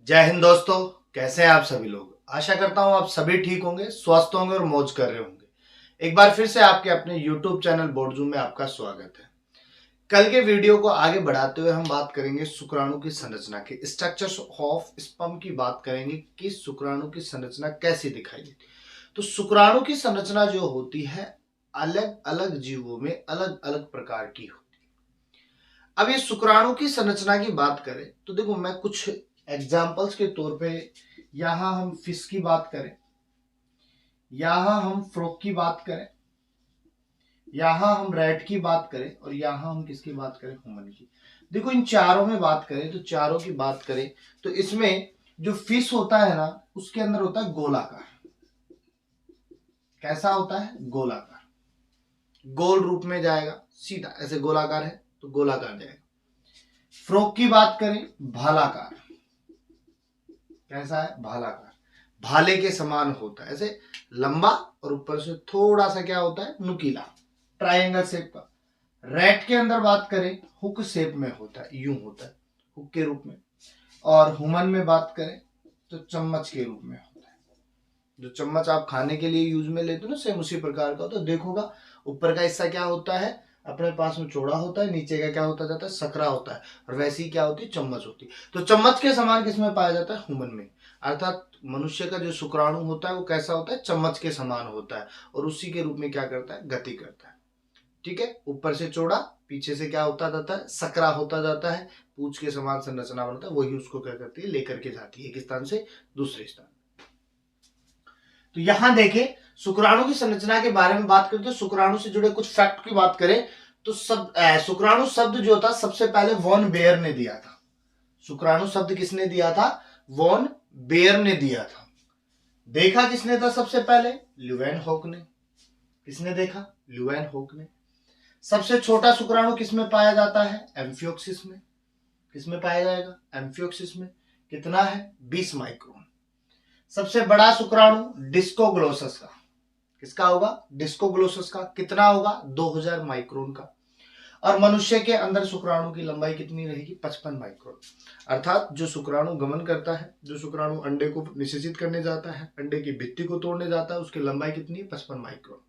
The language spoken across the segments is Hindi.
जय हिंद दोस्तों। कैसे हैं आप सभी लोग। आशा करता हूं आप सभी ठीक होंगे, स्वस्थ होंगे और मौज कर रहे होंगे। एक बार फिर से आपके अपने YouTube चैनल बोर्डजूम में आपका स्वागत है। कल के वीडियो को आगे बढ़ाते हुए हम बात करेंगे शुक्राणु की संरचना की, स्ट्रक्चर्स ऑफ स्पर्म की बात करेंगे कि शुक्राणु की संरचना कैसी दिखाई देती। तो शुक्राणु की संरचना जो होती है अलग अलग जीवों में अलग अलग प्रकार की होती है। अब ये शुक्राणु की संरचना की बात करें तो देखो, मैं कुछ एग्जाम्पल्स के तौर पे यहां हम फिश की बात करें, यहां हम फ्रॉग की बात करें, यहां हम रैट की बात करें और यहां हम किसकी बात करें, ह्यूमन की। देखो, इन चारों में बात करें तो चारों की बात करें तो इसमें जो फिश होता है ना, उसके अंदर होता है गोलाकार। कैसा होता है? गोलाकार। गोल रूप में जाएगा, सीधा ऐसे गोलाकार है तो गोलाकार जाएगा। फ्रॉग की बात करें, भालाकार। कैसा है? भालाकार। भाले के समान होता है, ऐसे लंबा और ऊपर से थोड़ा सा क्या होता है, नुकीला, ट्रायंगल शेप का। रैट के अंदर बात करें, हुक शेप में होता है, यूं होता है हुक के रूप में। और ह्यूमन में बात करें तो चम्मच के रूप में होता है। जो चम्मच आप खाने के लिए यूज में लेते हो ना, सेम उसी प्रकार का होता है। देखोगा ऊपर का हिस्सा क्या होता है, अपने पास में चौड़ा होता है, नीचे का क्या होता जाता है, सकरा होता है। और वैसी क्या होती है, चम्मच होती है। तो चम्मच के समान किसमें पाया जाता है? ह्यूमन में। अर्थात मनुष्य का जो शुक्राणु होता है वो कैसा होता है, चम्मच के समान होता है और उसी के रूप में क्या करता है, गति करता है। ठीक है, ऊपर से चौड़ा, पीछे से क्या होता जाता है, सकरा होता जाता है, पूंछ के समान संरचना बनता है। वही उसको क्या करती है, लेकर के जाती है एक स्थान से दूसरे स्थान। तो यहां देखें, शुक्राणु की संरचना के बारे में बात करें तो शुक्राणु से जुड़े कुछ फैक्ट की बात करें तो शुक्राणु शब्द जो था सबसे पहले वॉन बेयर ने दिया था। शुक्राणु शब्द किसने दिया था? वॉन बेयर ने दिया था। देखा किसने था सबसे पहले? ल्यूवेनहॉक ने। किसने देखा? ल्यूवेनहॉक ने। सबसे छोटा शुक्राणु किसमें पाया जाता है? एम्फियोक्सिस में। किसमें पाया जाएगा? एम्फियोक्सिस में। कितना है? 20 माइक्रोन। सबसे बड़ा शुक्राणु डिस्कोग्लोसस का। किसका होगा? डिस्कोग्लोसस का। कितना होगा? 2000 माइक्रोन का। और मनुष्य के अंदर शुक्राणु की लंबाई कितनी रहेगी? 55 माइक्रोन। अर्थात जो शुक्राणु गमन करता है, जो शुक्राणु अंडे को निषेचित करने जाता है, अंडे की भित्ति को तोड़ने जाता है, उसकी लंबाई कितनी है? 55 माइक्रोन।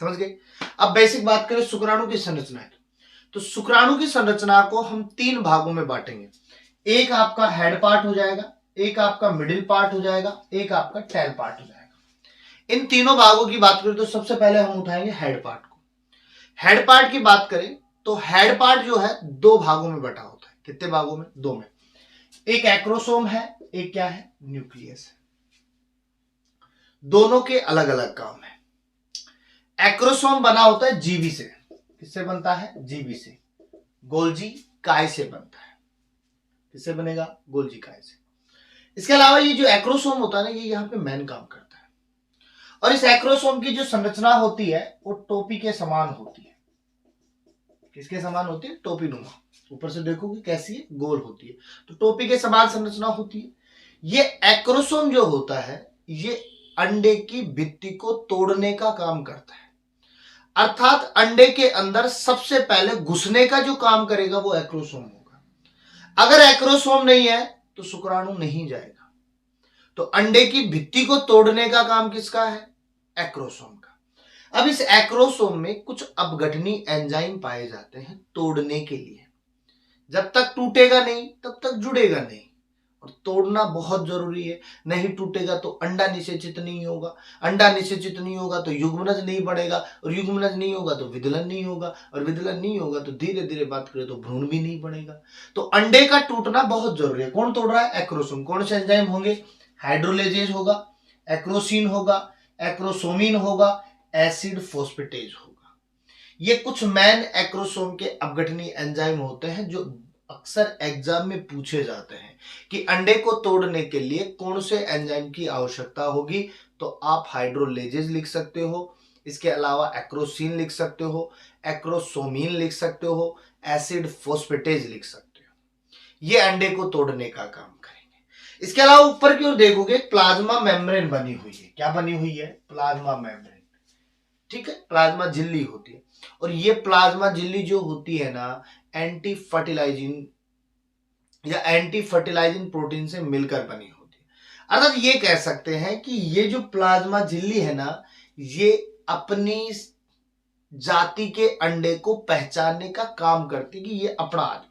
समझ गए? अब बेसिक बात करें शुक्राणु की संरचना की, तो शुक्राणु की संरचना को हम 3 भागों में बांटेंगे। एक आपका हेड पार्ट हो जाएगा, एक आपका मिडिल पार्ट हो जाएगा, एक आपका टेल पार्ट हो जाएगा। इन तीनों भागों की बात करें तो सबसे पहले हम उठाएंगे हेड पार्ट को। हेड पार्ट की बात करें तो हेड पार्ट जो है 2 भागों में बटा होता है। कितने भागों में? 2 में। एक एक्रोसोम है, एक क्या है, न्यूक्लियस है। दोनों के अलग अलग काम है। एक्रोसोम बना होता है जीवी से। किससे बनता है? जीवी से। गोल्जी काय से बनता है। किससे बनेगा? गोल्जी काय से। इसके अलावा ये जो एक्रोसोम होता है ना, ये यहाँ पे मेन काम करता है। और इस एक्रोसोम की जो संरचना होती है वो टोपी के समान होती है। किसके समान होती है? टोपी नुमा। ऊपर से देखोगे कैसी है, गोल होती है। तो टोपी के समान संरचना होती है। ये एक्रोसोम जो होता है ये अंडे की भित्ति को तोड़ने का काम करता है। अर्थात अंडे के अंदर सबसे पहले घुसने का जो काम करेगा वो एक्रोसोम होगा। अगर एक्रोसोम नहीं है तो शुक्राणु नहीं जाएगा। तो अंडे की भित्ति को तोड़ने का काम किसका है? एक्रोसोम का। अब इस एक्रोसोम में कुछ अपघटनी एंजाइम पाए जाते हैं तोड़ने के लिए। जब तक टूटेगा नहीं तब तक जुड़ेगा नहीं, और तोड़ना बहुत जरूरी है। नहीं टूटेगा तो अंडा निषेचित नहीं होगा, अंडा निषेचित नहीं होगा तो युग्मनज नहीं बढ़ेगा, और युग्मनज नहीं होगा तो विदलन नहीं होगा, और विदलन नहीं होगा तो धीरे धीरे बात करें तो भ्रूण भी नहीं बढ़ेगा। तो अंडे का टूटना बहुत जरूरी है। कौन तोड़ रहा है? एक्रोसोम। कौन से एंजाइम होंगे? हाइड्रोलेजेज होगा, एक्रोसिन होगा, एक्रोसोमिन होगा, एसिड फोस्फेटेज होगा। ये कुछ मैन एक्रोसोम के अपघटनी एंजाइम होते हैं जो अक्सर एग्जाम में पूछे जाते हैं कि अंडे को तोड़ने के लिए कौन से एंजाइम की आवश्यकता होगी। तो आप हाइड्रोलेजेज लिख सकते हो, इसके अलावा एक्रोसिन लिख सकते हो, एक्रोसोमिन लिख सकते हो, एसिड फोस्फेटेज लिख सकते हो। ये अंडे को तोड़ने का काम करेंगे। इसके अलावा ऊपर की ओर देखोगे प्लाज्मा मेम्ब्रेन बनी हुई है। क्या बनी हुई है? Plasma membrane. ठीक है, प्लाज्मा झिल्ली होती है। और ये प्लाज्मा झिल्ली जो होती है ना, एंटी फर्टिलाइजिंग या एंटी फर्टिलाइजिंग प्रोटीन से मिलकर बनी होती है। अर्थात ये कह सकते हैं कि ये जो प्लाज्मा झिल्ली है ना, ये अपनी जाति के अंडे को पहचानने का काम करती है कि ये अपना आदमी,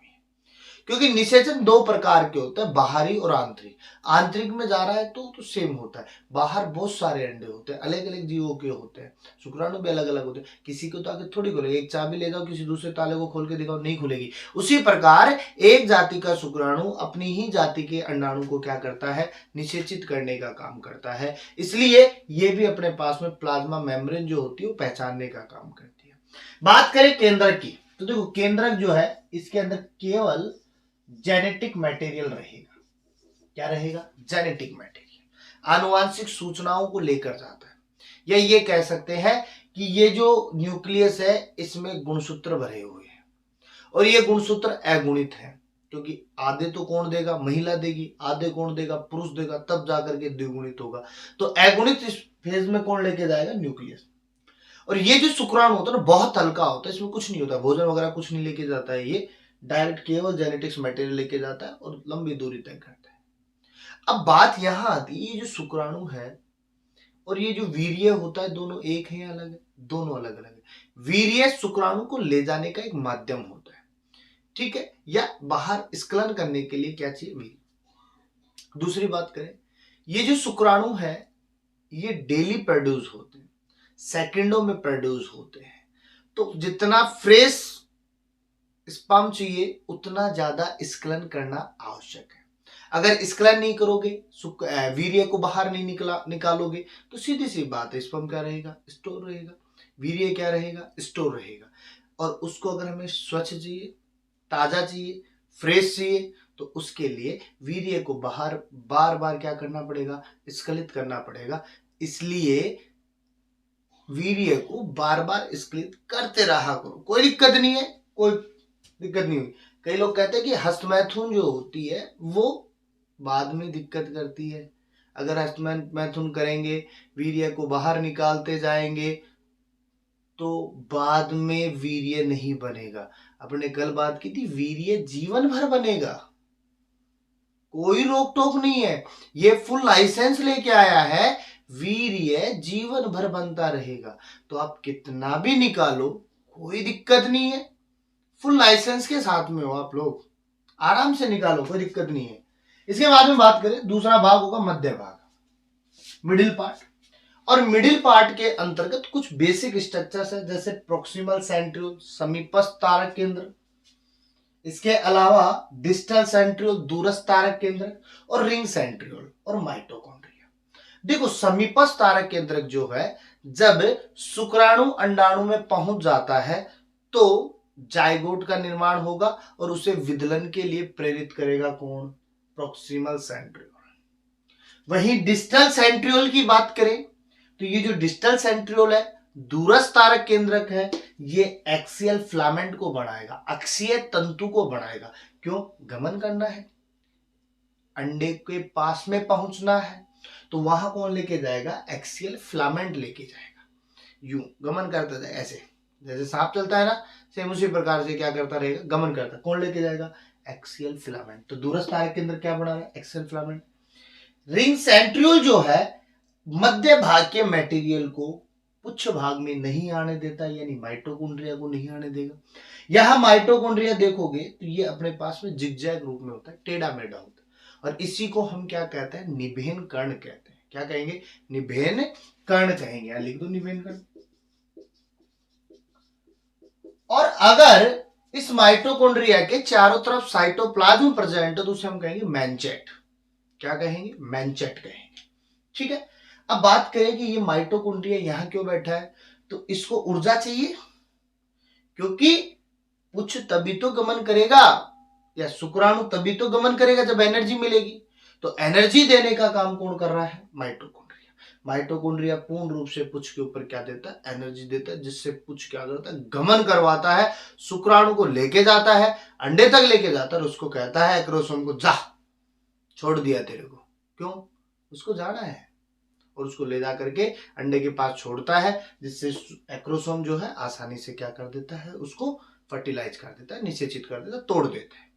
क्योंकि निषेचन दो प्रकार के होते हैं, बाहरी और आंतरिक। आंतरिक में जा रहा है तो सेम होता है, बाहर बहुत सारे अंडे होते हैं, अलग अलग जीवों के होते हैं, शुक्राणु भी अलग अलग होते हैं, किसी को तो आगे थोड़ी खुलेगी, एक चाबी ले जाओ किसी दूसरे ताले को खोल के दिखाओ, नहीं खुलेगी। उसी प्रकार एक जाति का शुक्राणु अपनी ही जाति के अंडाणु को क्या करता है, निषेचित करने का काम करता है। इसलिए ये भी अपने पास में प्लाज्मा मेम्ब्रेन जो होती है वो पहचानने का काम करती है। बात करें केंद्रक की, तो देखो केंद्रक जो है इसके अंदर केवल जेनेटिक मटेरियल रहेगा। क्या रहेगा? जेनेटिक मटेरियल, आनुवांशिक सूचनाओं को लेकर जाता है। या ये कह सकते हैं कि ये जो न्यूक्लियस है इसमें गुणसूत्र भरे हुए हैं, और ये गुणसूत्र अगुणित है, क्योंकि आधे तो कौन देगा? महिला देगी, आधे कौन देगा? पुरुष देगा, तब जाकर के द्विगुणित होगा। तो अगुणित इस फेज में कौन लेके जाएगा? न्यूक्लियस। और ये जो शुक्राणु होता है ना, बहुत हल्का होता है, इसमें कुछ नहीं होता, भोजन वगैरह कुछ नहीं लेके जाता है, ये डायरेक्ट केवल जेनेटिक्स मटेरियल लेके जाता है और लंबी दूरी तय करता है। अब बात यहां आती है, ये जो शुक्राणु है और ये जो वीर्य होता है, दोनों एक है या अलग है? दोनों अलग अलग है। वीर्य शुक्राणु को ले जाने का एक माध्यम होता है, ठीक है, या बाहर स्खलन करने के लिए क्या चाहिए? वीर्य। दूसरी बात करें, ये जो शुक्राणु है ये डेली प्रोड्यूस होते हैं, सेकंडों में प्रोड्यूस होते हैं। तो जितना फ्रेश स्पर्म चाहिए उतना ज्यादा स्खलन करना आवश्यक है। अगर स्खलन नहीं करोगे, वीर्य को बाहर नहीं निकालोगे, तो सीधी सी बात है, स्पर्म क्या रहेगा? स्टोर रहेगा। वीर्य क्या रहेगा? स्टोर रहेगा। और उसको अगर हमें स्वच्छ चाहिए, ताजा चाहिए, फ्रेश चाहिए, तो उसके लिए वीर्य को बाहर बार बार क्या करना पड़ेगा? स्खलित करना पड़ेगा। इसलिए वीर्य को बार बार स्खलित करते रहा करो, कोई दिक्कत नहीं है, कोई दिक्कत नहीं हुई। कई लोग कहते हैं कि हस्तमैथुन जो होती है वो बाद में दिक्कत करती है। अगर हस्तमैथुन करेंगे, वीर्य को बाहर निकालते जाएंगे, तो बाद में वीर्य नहीं बनेगा। अपने कल बात की थी, वीर्य जीवन भर बनेगा, कोई रोक टोक नहीं है, ये फुल लाइसेंस लेके आया है, वीर्य जीवन भर बनता रहेगा। तो आप कितना भी निकालो कोई दिक्कत नहीं है, फुल लाइसेंस के साथ में हो आप लोग, आराम से निकालो, कोई दिक्कत नहीं है। इसके बाद में बात करें, दूसरा भाग होगा मध्य भाग, मिडिल पार्ट। और मिडिल पार्ट के अंतर्गत कुछ बेसिक स्ट्रक्चर्स है, जैसे प्रोक्सिमल सेंट्रियोल, समीपस्थ तारक केंद्र, इसके अलावा डिस्टल सेंट्रियोल, दूरस्थ तारक केंद्र, और रिंग सेंट्रियोल और माइटोकॉन्ड्रिया। देखो समीपस्थ तारक केंद्रक जो है, जब शुक्राणु अंडाणु में पहुंच जाता है तो जाइगोट का निर्माण होगा और उसे विदलन के लिए प्रेरित करेगा कौन? Proximal centriole. वहीं डिस्टल सेंट्रियोल की बात करें तो ये जो डिस्टल सेंट्रियोल है, दूरस्थ तारक केंद्रक है, ये एक्सियल फिलामेंट को बढ़ाएगा, अक्षीय तंतु को बढ़ाएगा। क्यों? गमन करना है, अंडे के पास में पहुंचना है, तो वहां कौन लेके जाएगा? एक्सियल फिलामेंट लेके जाएगा। यूं गमन करता है, ऐसे जैसे सांप चलता है ना, सेम उसी प्रकार से क्या करता रहेगा? गमन करता है। कौन लेके जाएगा? Axial filament. तो दूरस्थ तारक केंद्र क्या बना रहा है? Axial filament. रिंग सेंट्रियोल जो है, मध्य भाग के मटेरियल को पुच्छ भाग में नहीं आने देता, यानी माइटोकॉन्ड्रिया को नहीं आने देगा। यहां माइटोकॉन्ड्रिया देखोगे तो ये अपने पास में जिगजैग रूप में होता है, टेढ़ा मेढ़ा होता है, और इसी को हम क्या कहते हैं? निभेन कर्ण कहते हैं। क्या कहेंगे? निभेन कर्ण कहेंगे। लिख दो निभेन कर्ण। और अगर इस माइटोकॉन्ड्रिया के चारों तरफ साइटोप्लाज्म प्रेजेंट है तो उसे हम कहेंगे मैंचेट। क्या कहेंगे? मैंचेट कहेंगे। ठीक है। अब बात करें कि ये माइटोकॉन्ड्रिया यहां क्यों बैठा है, तो इसको ऊर्जा चाहिए, क्योंकि पुच्छ तभी तो गमन करेगा, या शुक्राणु तभी तो गमन करेगा जब एनर्जी मिलेगी। तो एनर्जी देने का काम कौन कर रहा है? माइटोकॉन्ड्रिया। माइटोकॉन्ड्रिया पूर्ण रूप से पुच्छ के ऊपर क्या देता है? एनर्जी देता है, जिससे पुच्छ क्या करता है? गमन करवाता है, शुक्राणु को लेके जाता है, अंडे तक लेके जाता है, और उसको कहता है एक्रोसोम को, जा छोड़ दिया तेरे को। क्यों? उसको जाना है, और उसको ले जा करके अंडे के पास छोड़ता है, जिससे एक्रोसोम जो है आसानी से क्या कर देता है? उसको फर्टिलाइज कर देता है, निषेचित कर देता है, तोड़ देता है।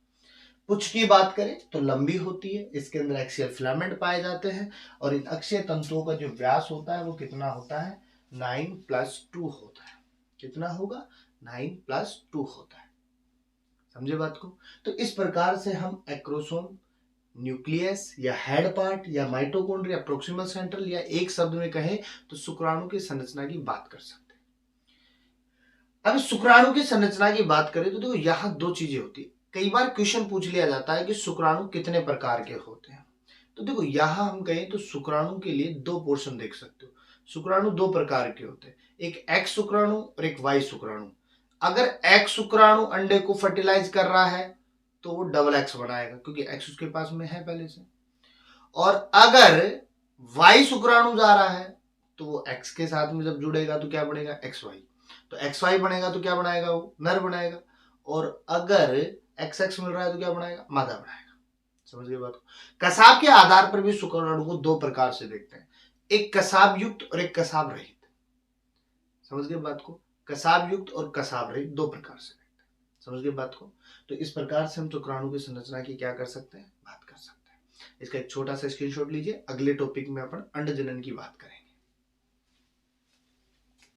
पुच्छ की बात करें तो लंबी होती है, इसके अंदर एक्सियल फिलामेंट पाए जाते हैं और इन अक्षीय तंतुओं का जो व्यास होता है वो कितना होता है, 9+2 होता है। कितना होगा, 9+2 होता है। समझे बात को। तो इस प्रकार से हम एक्रोसोम, न्यूक्लियस या हेड पार्ट या माइटोकॉन्ड्रिया, प्रोक्सिमल सेंट्रल या एक शब्द में कहें तो शुक्राणु की संरचना की बात कर सकते हैं। अब शुक्राणु की संरचना की बात करें तो देखो यहां दो चीजें होती है। कई बार क्वेश्चन पूछ लिया जाता है कि शुक्राणु कितने प्रकार के होते हैं। तो देखो यहां हम कहें तो शुक्राणु के लिए दो पोर्शन देख सकते हो। शुक्राणु दो प्रकार के होते हैं, एक एक्स शुक्राणु और एक वाई शुक्राणु। अगर एक्स शुक्राणु अंडे को फर्टिलाइज कर रहा है तो वो डबल एक्स बनाएगा क्योंकि एक्स उसके पास में है पहले से। और अगर वाई शुक्राणु जा रहा है तो वो एक्स के साथ में जब जुड़ेगा तो क्या बनेगा, एक्स वाई। तो एक्स वाई बनेगा तो क्या बनाएगा, वो नर बनाएगा। और अगर एक्स एक्स मिल रहा है तो क्या बनाएगा, मादा बनाएगा। समझ गए बात को। कसाब के आधार पर भी शुक्राणु को दो प्रकार से देखते हैं, एक कसाब युक्त और एक कसाब रहित। समझ गए बात को। कसाब युक्त और कसाब रहित दो प्रकार से देखते हैं। समझ गए बात को। तो इस प्रकार से हम शुक्राणु की संरचना की क्या कर सकते हैं, बात कर सकते हैं। इसका एक छोटा सा स्क्रीनशॉट लीजिए, अगले टॉपिक में अपन अंड जनन की बात करेंगे।